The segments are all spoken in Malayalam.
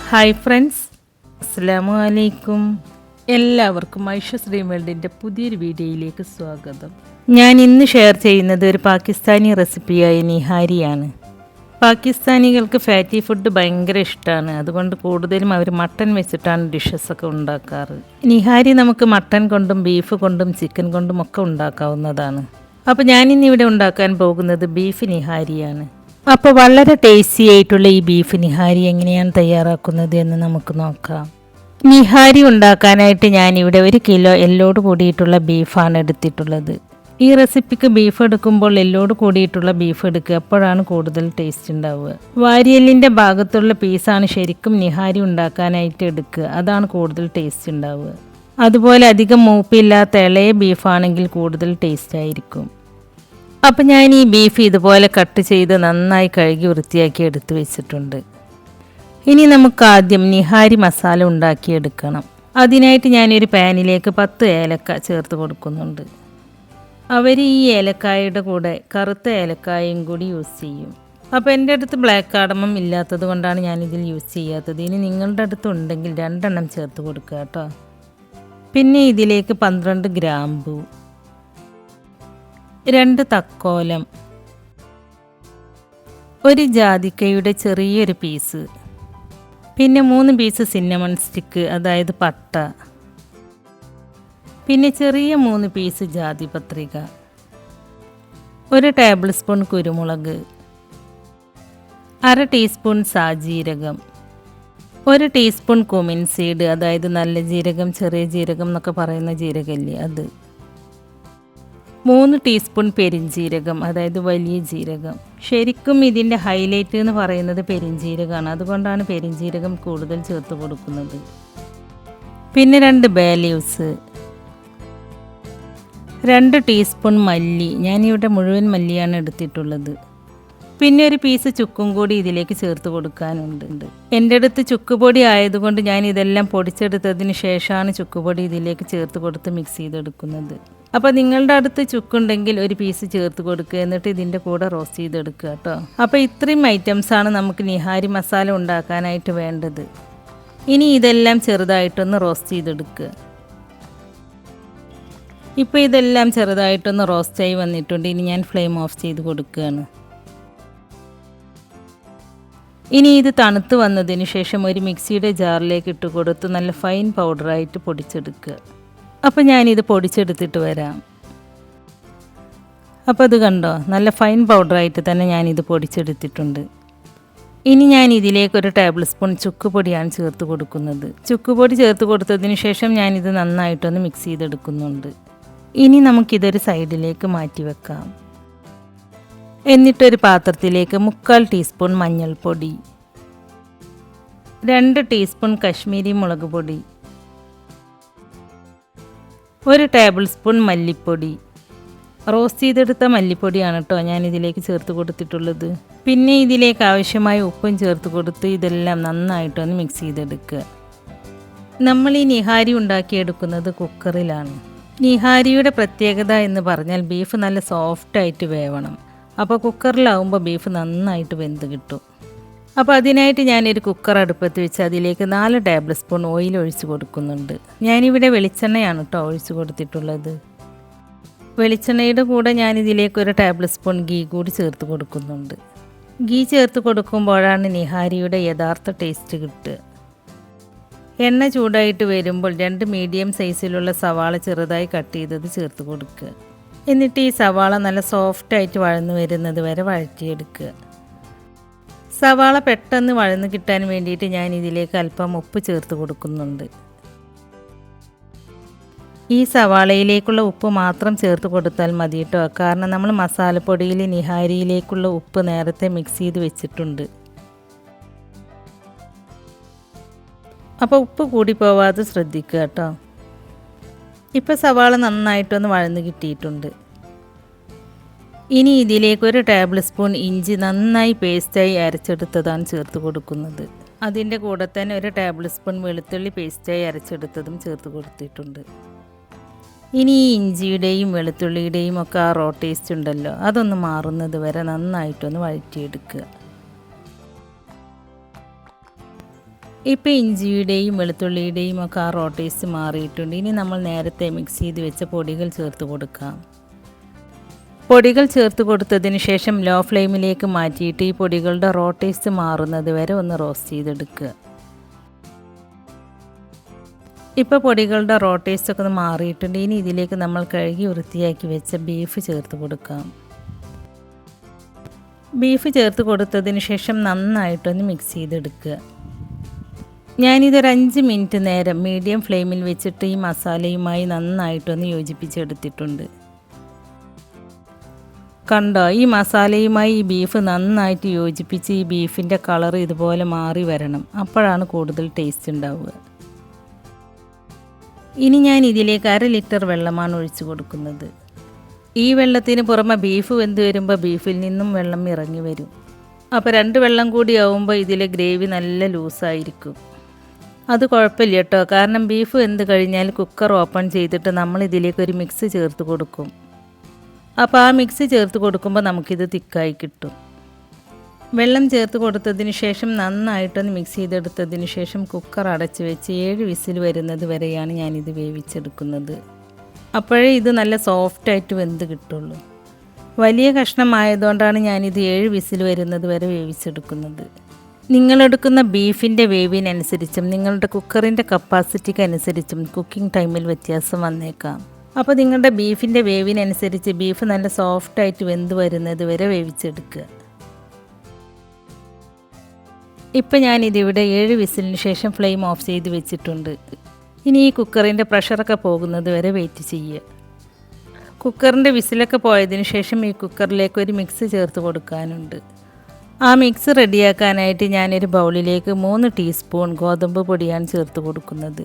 ഹായ് ഫ്രണ്ട്സ്, അസ്സലാമു അലൈക്കും. എല്ലാവർക്കും ഐഷസ് ഡ്രീം വേൾഡിൻ്റെ പുതിയൊരു വീഡിയോയിലേക്ക് സ്വാഗതം. ഞാൻ ഇന്ന് ഷെയർ ചെയ്യുന്നത് ഒരു പാകിസ്ഥാനി റെസിപ്പിയായ നിഹാരിയാണ്. പാകിസ്ഥാനികൾക്ക് ഫാറ്റി ഫുഡ് ഭയങ്കര ഇഷ്ടമാണ്. അതുകൊണ്ട് കൂടുതലും അവർ മട്ടൻ വെച്ചിട്ടാണ് ഡിഷസൊക്കെ ഉണ്ടാക്കാറ്. നിഹാരി നമുക്ക് മട്ടൻ കൊണ്ടും ബീഫ് കൊണ്ടും ചിക്കൻ കൊണ്ടും ഒക്കെ ഉണ്ടാക്കാവുന്നതാണ്. അപ്പോൾ ഞാനിന്നിവിടെ ഉണ്ടാക്കാൻ പോകുന്നത് ബീഫ് നിഹാരിയാണ്. അപ്പോൾ വളരെ ടേസ്റ്റി ആയിട്ടുള്ള ഈ ബീഫ് നിഹാരി എങ്ങനെയാണ് തയ്യാറാക്കുന്നത് എന്ന് നമുക്ക് നോക്കാം. നിഹാരി ഉണ്ടാക്കാനായിട്ട് ഞാനിവിടെ 1 കിലോ എല്ലോട് കൂടിയിട്ടുള്ള ബീഫാണ് എടുത്തിട്ടുള്ളത്. ഈ റെസിപ്പിക്ക് ബീഫ് എടുക്കുമ്പോൾ എല്ലോട് കൂടിയിട്ടുള്ള ബീഫ് എടുക്കുക, അപ്പോഴാണ് കൂടുതൽ ടേസ്റ്റ് ഉണ്ടാവുക. വാരിയെല്ലിൻ്റെ ഭാഗത്തുള്ള പീസാണ് ശരിക്കും നിഹാരി ഉണ്ടാക്കാനായിട്ട് എടുക്കുക, അതാണ് കൂടുതൽ ടേസ്റ്റ് ഉണ്ടാവുക. അതുപോലെ അധികം മൂപ്പില്ലാത്ത ഇളയ ബീഫാണെങ്കിൽ കൂടുതൽ ടേസ്റ്റ് ആയിരിക്കും. അപ്പം ഞാൻ ഈ ബീഫ് ഇതുപോലെ കട്ട് ചെയ്ത് നന്നായി കഴുകി വൃത്തിയാക്കി എടുത്ത് വെച്ചിട്ടുണ്ട്. ഇനി നമുക്ക് ആദ്യം നിഹാരി മസാല ഉണ്ടാക്കിയെടുക്കണം. അതിനായിട്ട് ഞാനൊരു പാനിലേക്ക് 10 ഏലക്ക ചേർത്ത് കൊടുക്കുന്നുണ്ട്. അവർ ഈ ഏലക്കായയുടെ കൂടെ കറുത്ത ഏലക്കായയും കൂടി യൂസ് ചെയ്യും. അപ്പോൾ എൻ്റെ അടുത്ത് ബ്ലാക്ക് കാർഡമം ഇല്ലാത്തത് കൊണ്ടാണ് ഞാനിതിൽ യൂസ് ചെയ്യാത്തത്. ഇനി നിങ്ങളുടെ അടുത്ത് ഉണ്ടെങ്കിൽ 2 എണ്ണം ചേർത്ത് കൊടുക്കുക കേട്ടോ. പിന്നെ ഇതിലേക്ക് 12 ഗ്രാമ്പു, 2 തക്കോലം, 1 ജാതിക്കയുടെ ചെറിയൊരു പീസ്, പിന്നെ 3 പീസ് സിന്നമൺ സ്റ്റിക്ക്, അതായത് പട്ട, പിന്നെ ചെറിയ 3 പീസ് ജാതിപത്രിക, 1 ടേബിൾ സ്പൂൺ കുരുമുളക്, 1/2 ടീസ്പൂൺ സാജീരകം, 1 ടീസ്പൂൺ കുമിൻ സീഡ്, അതായത് നല്ല ജീരകം, ചെറിയ ജീരകം എന്നൊക്കെ പറയുന്ന ജീരകല്ലേ അത്, 3 ടീസ്പൂൺ പെരിഞ്ജീരകം, അതായത് വലിയ ജീരകം. ശരിക്കും ഇതിൻ്റെ ഹൈലൈറ്റ് എന്ന് പറയുന്നത് പെരിഞ്ജീരകമാണ്, അതുകൊണ്ടാണ് പെരിഞ്ജീരകം കൂടുതൽ ചേർത്ത് കൊടുക്കുന്നത്. പിന്നെ 2 ബേ ലീവ്സ്, 2 ടീസ്പൂൺ മല്ലി, ഞാനിവിടെ മുഴുവൻ മല്ലിയാണ് എടുത്തിട്ടുള്ളത്. പിന്നെ 1 പീസ് ചുക്കും കൂടി ഇതിലേക്ക് ചേർത്ത് കൊടുക്കാനുണ്ട്. എൻ്റെ അടുത്ത് ചുക്കുപൊടി ആയതുകൊണ്ട് ഞാൻ ഇതെല്ലാം പൊടിച്ചെടുത്തതിന് ശേഷമാണ് ചുക്കുപൊടി ഇതിലേക്ക് ചേർത്ത് കൊടുത്ത് മിക്സ് ചെയ്തെടുക്കുന്നത്. അപ്പോൾ നിങ്ങളുടെ അടുത്ത് ചുക്കുണ്ടെങ്കിൽ 1 പീസ് ചേർത്ത് കൊടുക്കുക, എന്നിട്ട് ഇതിൻ്റെ കൂടെ റോസ്റ്റ് ചെയ്തെടുക്കുക കേട്ടോ. അപ്പോൾ ഇത്രയും ഐറ്റംസാണ് നമുക്ക് നിഹാരി മസാല ഉണ്ടാക്കാനായിട്ട് വേണ്ടത്. ഇനി ഇതെല്ലാം ചെറുതായിട്ടൊന്ന് റോസ്റ്റ് ചെയ്തെടുക്കുക. ഇപ്പോൾ ഇതെല്ലാം ചെറുതായിട്ടൊന്ന് റോസ്റ്റായി വന്നിട്ടുണ്ട്. ഇനി ഞാൻ ഫ്ലെയിം ഓഫ് ചെയ്ത് കൊടുക്കുകയാണ്. ഇനി ഇത് തണുത്ത് വന്നതിന് ശേഷം ഒരു മിക്സിയുടെ ജാറിലേക്ക് ഇട്ട് കൊടുത്ത് നല്ല ഫൈൻ പൗഡറായിട്ട് പൊടിച്ചെടുക്കുക. അപ്പോൾ ഞാനിത് പൊടിച്ചെടുത്തിട്ട് വരാം. അപ്പോൾ അത് കണ്ടോ, നല്ല ഫൈൻ പൗഡറായിട്ട് തന്നെ ഞാനിത് പൊടിച്ചെടുത്തിട്ടുണ്ട്. ഇനി ഞാൻ ഇതിലേക്ക് 1 ടേബിൾ സ്പൂൺ ചുക്കുപൊടിയാണ് ചേർത്ത് കൊടുക്കുന്നത്. ചുക്കുപൊടി ചേർത്ത് കൊടുത്തതിന് ശേഷം ഞാനിത് നന്നായിട്ടൊന്ന് മിക്സ് ചെയ്തെടുക്കുന്നുണ്ട്. ഇനി നമുക്കിതൊരു സൈഡിലേക്ക് മാറ്റി വെക്കാം. എന്നിട്ടൊരു പാത്രത്തിലേക്ക് 3/4 ടീസ്പൂൺ മഞ്ഞൾപ്പൊടി, 2 ടീസ്പൂൺ കശ്മീരി മുളക് പൊടി, 1 ടേബിൾ സ്പൂൺ മല്ലിപ്പൊടി, റോസ്റ്റ് ചെയ്തെടുത്ത മല്ലിപ്പൊടിയാണ് കേട്ടോ ഞാൻ ഇതിലേക്ക് ചേർത്ത് കൊടുത്തിട്ടുള്ളത്. പിന്നെ ഇതിലേക്ക് ആവശ്യമായ ഉപ്പും ചേർത്ത് കൊടുത്ത് ഇതെല്ലാം നന്നായിട്ടൊന്ന് മിക്സ് ചെയ്തെടുക്കുക. നമ്മൾ ഈ നിഹാരി ഉണ്ടാക്കിയെടുക്കുന്നത് കുക്കറിലാണ്. നിഹാരിയുടെ പ്രത്യേകത എന്ന് പറഞ്ഞാൽ ബീഫ് നല്ല സോഫ്റ്റായിട്ട് വേവണം. അപ്പോൾ കുക്കറിലാവുമ്പോൾ ബീഫ് നന്നായിട്ട് വെന്ത് കിട്ടും. അപ്പോൾ അതിനായിട്ട് ഞാനൊരു കുക്കർ അടുപ്പത്ത് വെച്ച് അതിലേക്ക് 4 ടേബിൾ സ്പൂൺ ഓയിൽ ഒഴിച്ച് കൊടുക്കുന്നുണ്ട്. ഞാനിവിടെ വെളിച്ചെണ്ണയാണ് കേട്ടോ ഒഴിച്ച് കൊടുത്തിട്ടുള്ളത്. വെളിച്ചെണ്ണയുടെ കൂടെ ഞാനിതിലേക്ക് 1 ടേബിൾ സ്പൂൺ ഗീ കൂടി ചേർത്ത് കൊടുക്കുന്നുണ്ട്. ഗീ ചേർത്ത് കൊടുക്കുമ്പോഴാണ് നിഹാരിയുടെ യഥാർത്ഥ ടേസ്റ്റ് കിട്ടുക. എണ്ണ ചൂടായിട്ട് വരുമ്പോൾ 2 മീഡിയം സൈസിലുള്ള സവാള ചെറുതായി കട്ട് ചെയ്തത് ചേർത്ത് കൊടുക്കുക. എന്നിട്ട് ഈ സവാള നല്ല സോഫ്റ്റായിട്ട് വഴന്നു വരുന്നത് വരെ വഴറ്റിയെടുക്കുക. സവാള പെട്ടെന്ന് വഴന്ന് കിട്ടാൻ വേണ്ടിയിട്ട് ഞാൻ ഇതിലേക്ക് അല്പം ഉപ്പ് ചേർത്ത് കൊടുക്കുന്നുണ്ട്. ഈ സവാളയിലേക്കുള്ള ഉപ്പ് മാത്രം ചേർത്ത് കൊടുത്താൽ മതി കേട്ടോ, കാരണം നമ്മൾ മസാലപ്പൊടിയിൽ നിഹാരിയിലേക്കുള്ള ഉപ്പ് നേരത്തെ മിക്സ് ചെയ്ത് വെച്ചിട്ടുണ്ട്. അപ്പോൾ ഉപ്പ് കൂടി പോവാതെ ശ്രദ്ധിക്കുക കേട്ടോ. ഇപ്പോൾ സവാള നന്നായിട്ടൊന്ന് വഴന്ന് കിട്ടിയിട്ടുണ്ട്. ഇനി ഇതിലേക്ക് 1 ടേബിൾ സ്പൂൺ ഇഞ്ചി നന്നായി പേസ്റ്റായി അരച്ചെടുത്തതാണ് ചേർത്ത് കൊടുക്കുന്നത്. അതിൻ്റെ കൂടെ തന്നെ 1 ടേബിൾ സ്പൂൺ വെളുത്തുള്ളി പേസ്റ്റായി അരച്ചെടുത്തതും ചേർത്ത് കൊടുത്തിട്ടുണ്ട്. ഇനി ഈ ഇഞ്ചിയുടെയും വെളുത്തുള്ളിയുടെയും ഒക്കെ ആ റോ ടേസ്റ്റ് ഉണ്ടല്ലോ, അതൊന്ന് മാറുന്നത് വരെ നന്നായിട്ടൊന്ന് വഴറ്റിയെടുക്കുക. ഇപ്പോൾ ഇഞ്ചിയുടെയും വെളുത്തുള്ളിയുടെയും ഒക്കെ ആ റോ ടേസ്റ്റ് മാറിയിട്ടുണ്ട്. ഇനി നമ്മൾ നേരത്തെ മിക്സ് ചെയ്ത് വെച്ച പൊടികൾ ചേർത്ത് കൊടുക്കാം. പൊടികൾ ചേർത്ത് കൊടുത്തതിന് ശേഷം ലോ ഫ്ലെയിമിലേക്ക് മാറ്റിയിട്ട് ഈ പൊടികളുടെ റോ ടേസ്റ്റ് മാറുന്നത് വരെ ഒന്ന് റോസ്റ്റ് ചെയ്തെടുക്കുക. ഇപ്പോൾ പൊടികളുടെ റോ ടേസ്റ്റ് ഒക്കെ ഒന്ന് മാറിയിട്ടുണ്ട്. ഇനി ഇതിലേക്ക് നമ്മൾ കഴുകി വൃത്തിയാക്കി വെച്ച ബീഫ് ചേർത്ത് കൊടുക്കാം. ബീഫ് ചേർത്ത് കൊടുത്തതിന് ശേഷം നന്നായിട്ടൊന്ന് മിക്സ് ചെയ്തെടുക്കുക. ഞാനിതൊരു 5 മിനിറ്റ് നേരം മീഡിയം ഫ്ലെയിമിൽ വെച്ചിട്ട് ഈ മസാലയുമായി നന്നായിട്ടൊന്ന് യോജിപ്പിച്ചെടുത്തിട്ടുണ്ട്. കണ്ടോ, ഈ മസാലയുമായി ഈ ബീഫ് നന്നായിട്ട് യോജിപ്പിച്ച് ഈ ബീഫിൻ്റെ കളർ ഇതുപോലെ മാറി വരണം. അപ്പോഴാണ് കൂടുതൽ ടേസ്റ്റ് ഉണ്ടാവുക. ഇനി ഞാൻ ഇതിലേക്ക് 1/2 ലിറ്റർ വെള്ളമാണ് ഒഴിച്ചു കൊടുക്കുന്നത്. ഈ വെള്ളത്തിന് പുറമെ ബീഫ് വെന്ത് വരുമ്പോൾ ബീഫിൽ നിന്നും വെള്ളം ഇറങ്ങി വരും. അപ്പോൾ 2 വെള്ളം കൂടി ആവുമ്പോൾ ഇതിലെ ഗ്രേവി നല്ല ലൂസായിരിക്കും. അത് കുഴപ്പമില്ല കേട്ടോ, കാരണം ബീഫ് വെന്ത് കഴിഞ്ഞാൽ കുക്കർ ഓപ്പൺ ചെയ്തിട്ട് നമ്മൾ ഇതിലേക്ക് ഒരു മിക്സ് ചേർത്ത് കൊടുക്കും. അപ്പോൾ ആ മിക്സ് ചേർത്ത് കൊടുക്കുമ്പോൾ നമുക്കിത് തിക്കായി കിട്ടും. വെള്ളം ചേർത്ത് കൊടുത്തതിന് ശേഷം നന്നായിട്ടൊന്ന് മിക്സ് ചെയ്തെടുത്തതിന് ശേഷം കുക്കർ അടച്ച് വെച്ച് 7 വിസിൽ വരുന്നത് വരെയാണ് ഞാനിത് വേവിച്ചെടുക്കുന്നത്. അപ്പോഴേ ഇത് നല്ല സോഫ്റ്റായിട്ട് വെന്ത് കിട്ടുള്ളൂ. വലിയ കഷ്ണമായതുകൊണ്ടാണ് ഞാനിത് 7 വിസിൽ വരുന്നത് വരെ വേവിച്ചെടുക്കുന്നത്. നിങ്ങളെടുക്കുന്ന ബീഫിൻ്റെ വേവിനനുസരിച്ചും നിങ്ങളുടെ കുക്കറിൻ്റെ കപ്പാസിറ്റിക്ക് അനുസരിച്ചും കുക്കിംഗ് ടൈമിൽ വ്യത്യാസം വന്നേക്കാം. അപ്പോൾ നിങ്ങളുടെ ബീഫിൻ്റെ വേവിനനുസരിച്ച് ബീഫ് നല്ല സോഫ്റ്റായിട്ട് വെന്ത് വരുന്നത് വരെ വേവിച്ചെടുക്കുക. ഇപ്പോൾ ഞാനിതിവിടെ 7 വിസിലിന് ശേഷം ഫ്ലെയിം ഓഫ് ചെയ്ത് വെച്ചിട്ടുണ്ട്. ഇനി ഈ കുക്കറിൻ്റെ പ്രഷറൊക്കെ പോകുന്നത് വരെ വെയിറ്റ് ചെയ്യുക. കുക്കറിൻ്റെ വിസിലൊക്കെ പോയതിന് ശേഷം ഈ കുക്കറിലേക്ക് ഒരു മിക്സ് ചേർത്ത് കൊടുക്കാനുണ്ട്. ആ മിക്സ് റെഡിയാക്കാനായിട്ട് ഞാനൊരു ബൗളിലേക്ക് 3 ടീസ്പൂൺ ഗോതമ്പ് പൊടിയാണ് ചേർത്ത് കൊടുക്കുന്നത്.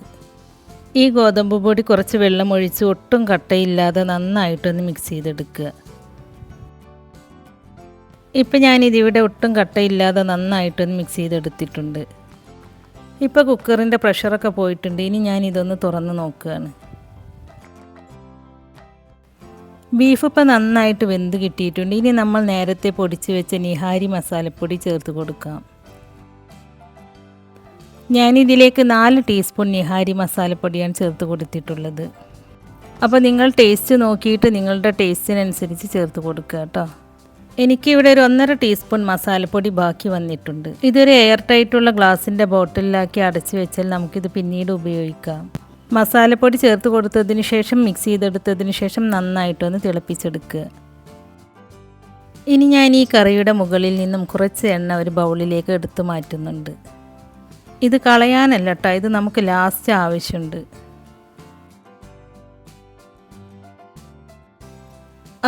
ഈ ഗോതമ്പ് പൊടി കുറച്ച് വെള്ളം ഒഴിച്ച് ഒട്ടും കട്ടയില്ലാതെ നന്നായിട്ടൊന്ന് മിക്സ് ചെയ്തെടുക്കുക. ഇപ്പം ഞാനിതിവിടെ ഒട്ടും കട്ടയില്ലാതെ നന്നായിട്ടൊന്ന് മിക്സ് ചെയ്തെടുത്തിട്ടുണ്ട്. ഇപ്പോൾ കുക്കറിൻ്റെ പ്രഷറൊക്കെ പോയിട്ടുണ്ട്. ഇനി ഞാനിതൊന്ന് തുറന്ന് നോക്കുകയാണ്. ബീഫ് ഇപ്പോൾ നന്നായിട്ട് വെന്ത് കിട്ടിയിട്ടുണ്ട്. ഇനി നമ്മൾ നേരത്തെ പൊടിച്ച് വെച്ച നിഹാരി മസാലപ്പൊടി ചേർത്ത് കൊടുക്കാം. ഞാനിതിലേക്ക് 4 ടീസ്പൂൺ നിഹാരി മസാലപ്പൊടിയാണ് ചേർത്ത് കൊടുത്തിട്ടുള്ളത്. അപ്പോൾ നിങ്ങൾ ടേസ്റ്റ് നോക്കിയിട്ട് നിങ്ങളുടെ ടേസ്റ്റിനനുസരിച്ച് ചേർത്ത് കൊടുക്കുക കേട്ടോ. എനിക്കിവിടെ ഒരു 1.5 ടീസ്പൂൺ മസാലപ്പൊടി ബാക്കി വന്നിട്ടുണ്ട്. ഇതൊരു എയർ ടൈറ്റുള്ള ഗ്ലാസിൻ്റെ ബോട്ടിലാക്കി അടച്ചു വെച്ചാൽ നമുക്കിത് പിന്നീട് ഉപയോഗിക്കാം. മസാലപ്പൊടി ചേർത്ത് കൊടുത്തതിന് ശേഷം മിക്സ് ചെയ്തെടുത്തതിന് ശേഷം നന്നായിട്ടൊന്ന് തിളപ്പിച്ചെടുക്കുക. ഇനി ഞാൻ ഈ കറിയുടെ മുകളിൽ നിന്നും കുറച്ച് എണ്ണ ഒരു ബൗളിലേക്ക് എടുത്ത് മാറ്റുന്നുണ്ട്. ഇത് കളയാനല്ല കേട്ടോ, ഇത് നമുക്ക് ലാസ്റ്റ് ആവശ്യമുണ്ട്.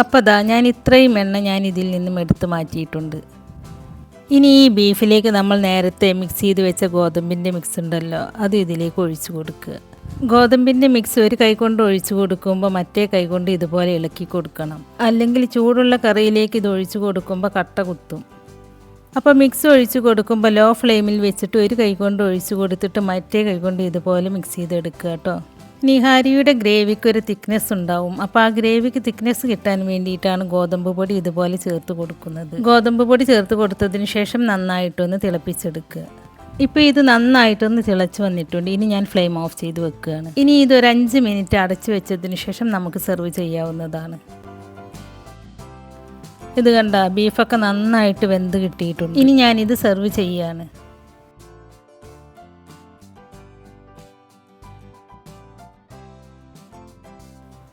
അപ്പോൾ ദാ ഞാൻ ഇത്രയും എണ്ണ ഞാൻ ഇതിൽ നിന്നും എടുത്ത് മാറ്റിയിട്ടുണ്ട്. ഇനി ഈ ബീഫിലേക്ക് നമ്മൾ നേരത്തെ മിക്സ് ചെയ്ത് വെച്ച ഗോതമ്പിൻ്റെ മിക്സ് ഉണ്ടല്ലോ, അത് ഇതിലേക്ക് ഒഴിച്ചു കൊടുക്കുക. ഗോതമ്പിൻ്റെ മിക്സ് ഒരു കൈകൊണ്ട് ഒഴിച്ചു കൊടുക്കുമ്പോൾ മറ്റേ കൈകൊണ്ട് ഇതുപോലെ ഇളക്കി കൊടുക്കണം. അല്ലെങ്കിൽ ചൂടുള്ള കറിയിലേക്ക് ഇത് ഒഴിച്ചു കൊടുക്കുമ്പോൾ കട്ട കുത്തും. അപ്പോൾ മിക്സ് ഒഴിച്ചു കൊടുക്കുമ്പോൾ ലോ ഫ്ലെയിമിൽ വെച്ചിട്ട് ഒരു കൈകൊണ്ട് ഒഴിച്ചു കൊടുത്തിട്ട് മറ്റേ കൈകൊണ്ട് ഇതുപോലെ മിക്സ് ചെയ്തെടുക്കുക കേട്ടോ. നിഹാരിയുടെ ഗ്രേവിക്ക് ഒരു തിക്നെസ് ഉണ്ടാവും. അപ്പോൾ ആ ഗ്രേവിക്ക് തിക്നെസ് കിട്ടാൻ വേണ്ടിയിട്ടാണ് ഗോതമ്പ് പൊടി ഇതുപോലെ ചേർത്ത് കൊടുക്കുന്നത്. ഗോതമ്പ് പൊടി ചേർത്ത് കൊടുത്തതിന് ശേഷം നന്നായിട്ടൊന്ന് തിളപ്പിച്ചെടുക്കുക. ഇപ്പോൾ ഇത് നന്നായിട്ടൊന്ന് തിളച്ച് വന്നിട്ടുണ്ട്. ഇനി ഞാൻ ഫ്ലെയിം ഓഫ് ചെയ്ത് വെക്കുകയാണ്. ഇനി ഇതൊരു 5 മിനിറ്റ് അടച്ചു വെച്ചതിന് ശേഷം നമുക്ക് സെർവ് ചെയ്യാവുന്നതാണ്. ഇത് കണ്ട ബീഫൊക്കെ നന്നായിട്ട് വെന്ത് കിട്ടിയിട്ടുണ്ട്. ഇനി ഞാനിത് സെർവ് ചെയ്യാണ്.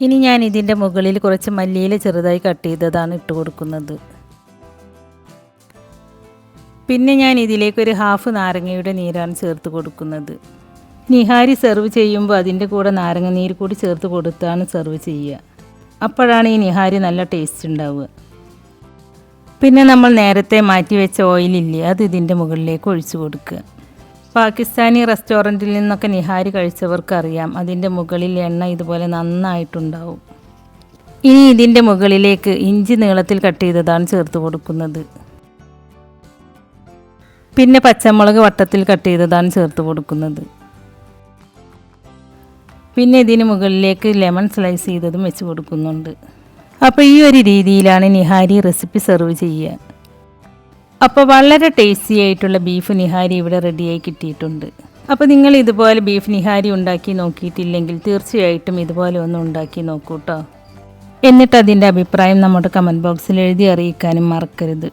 ഇനി ഞാൻ ഇതിൻ്റെ മുകളിൽ കുറച്ച് മല്ലിയില ചെറുതായി കട്ട് ചെയ്തതാണ് ഇട്ട് കൊടുക്കുന്നത്. പിന്നെ ഞാൻ ഇതിലേക്ക് ഒരു 1/2 നാരങ്ങയുടെ നീരാണ് ചേർത്ത് കൊടുക്കുന്നത്. നിഹാരി സെർവ് ചെയ്യുമ്പോൾ അതിൻ്റെ കൂടെ നാരങ്ങ നീര് കൂടി ചേർത്ത് കൊടുത്താണ് സെർവ് ചെയ്യുക. അപ്പോഴാണ് ഈ നിഹാരി നല്ല ടേസ്റ്റ് ഉണ്ടാവുക. പിന്നെ നമ്മൾ നേരത്തെ മാറ്റി വെച്ച ഓയിലില്ലേ, അത് ഇതിൻ്റെ മുകളിലേക്ക് ഒഴിച്ചു കൊടുക്കുക. പാകിസ്ഥാനി റെസ്റ്റോറൻറ്റിൽ നിന്നൊക്കെ നിഹാരി കഴിച്ചവർക്കറിയാം, അതിൻ്റെ മുകളിൽ എണ്ണ ഇതുപോലെ നന്നായിട്ടുണ്ടാവും. ഇനി ഇതിൻ്റെ മുകളിലേക്ക് ഇഞ്ചി നീളത്തിൽ കട്ട് ചെയ്തതാണ് ചേർത്ത് കൊടുക്കുന്നത്. പിന്നെ പച്ചമുളക് വട്ടത്തിൽ കട്ട് ചെയ്തതാണ് ചേർത്ത് കൊടുക്കുന്നത്. പിന്നെ ഇതിന് മുകളിലേക്ക് ലെമൺ സ്ലൈസ് ചെയ്തതും വെച്ച് കൊടുക്കുന്നുണ്ട്. അപ്പോൾ ഈ ഒരു രീതിയിലാണ് നിഹാരി റെസിപ്പി സെർവ് ചെയ്യുക. അപ്പോൾ വളരെ ടേസ്റ്റി ആയിട്ടുള്ള ബീഫ് നിഹാരി ഇവിടെ റെഡിയായി കിട്ടിയിട്ടുണ്ട്. അപ്പോൾ നിങ്ങൾ ഇതുപോലെ ബീഫ് നിഹാരി ഉണ്ടാക്കി നോക്കിയിട്ടില്ലെങ്കിൽ തീർച്ചയായിട്ടും ഇതുപോലെ ഒന്ന് ഉണ്ടാക്കി നോക്കൂ കേട്ടോ. എന്നിട്ട് അതിൻ്റെ അഭിപ്രായം നമ്മുടെ കമൻറ്റ് ബോക്സിൽ എഴുതി അറിയിക്കാനും മറക്കരുത്.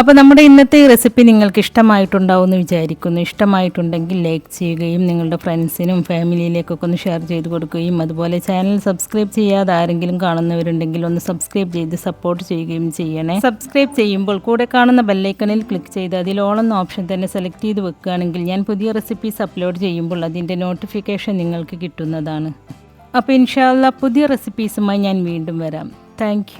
അപ്പോൾ നമ്മുടെ ഇന്നത്തെ ഈ റെസിപ്പി നിങ്ങൾക്ക് ഇഷ്ടമായിട്ടുണ്ടാവുമെന്ന് വിചാരിക്കുന്നു. ഇഷ്ടമായിട്ടുണ്ടെങ്കിൽ ലൈക്ക് ചെയ്യുകയും നിങ്ങളുടെ ഫ്രണ്ട്സിനും ഫാമിലിയിലേക്കൊക്കെ ഒന്ന് ഷെയർ ചെയ്ത് കൊടുക്കുകയും അതുപോലെ ചാനൽ സബ്സ്ക്രൈബ് ചെയ്യാതെ ആരെങ്കിലും കാണുന്നവരുണ്ടെങ്കിൽ ഒന്ന് സബ്സ്ക്രൈബ് ചെയ്ത് സപ്പോർട്ട് ചെയ്യുകയും ചെയ്യണേ. സബ്സ്ക്രൈബ് ചെയ്യുമ്പോൾ കൂടെ കാണുന്ന ബെല്ലൈക്കണിൽ ക്ലിക്ക് ചെയ്ത് അതിൽ ഓൾ എന്ന ഓപ്ഷൻ തന്നെ സെലക്ട് ചെയ്ത് വെക്കുകയാണെങ്കിൽ ഞാൻ പുതിയ റെസിപ്പീസ് അപ്ലോഡ് ചെയ്യുമ്പോൾ അതിൻ്റെ നോട്ടിഫിക്കേഷൻ നിങ്ങൾക്ക് കിട്ടുന്നതാണ്. അപ്പോൾ ഇൻഷാ അല്ലാഹ് പുതിയ റെസിപ്പീസുമായി ഞാൻ വീണ്ടും വരാം. താങ്ക്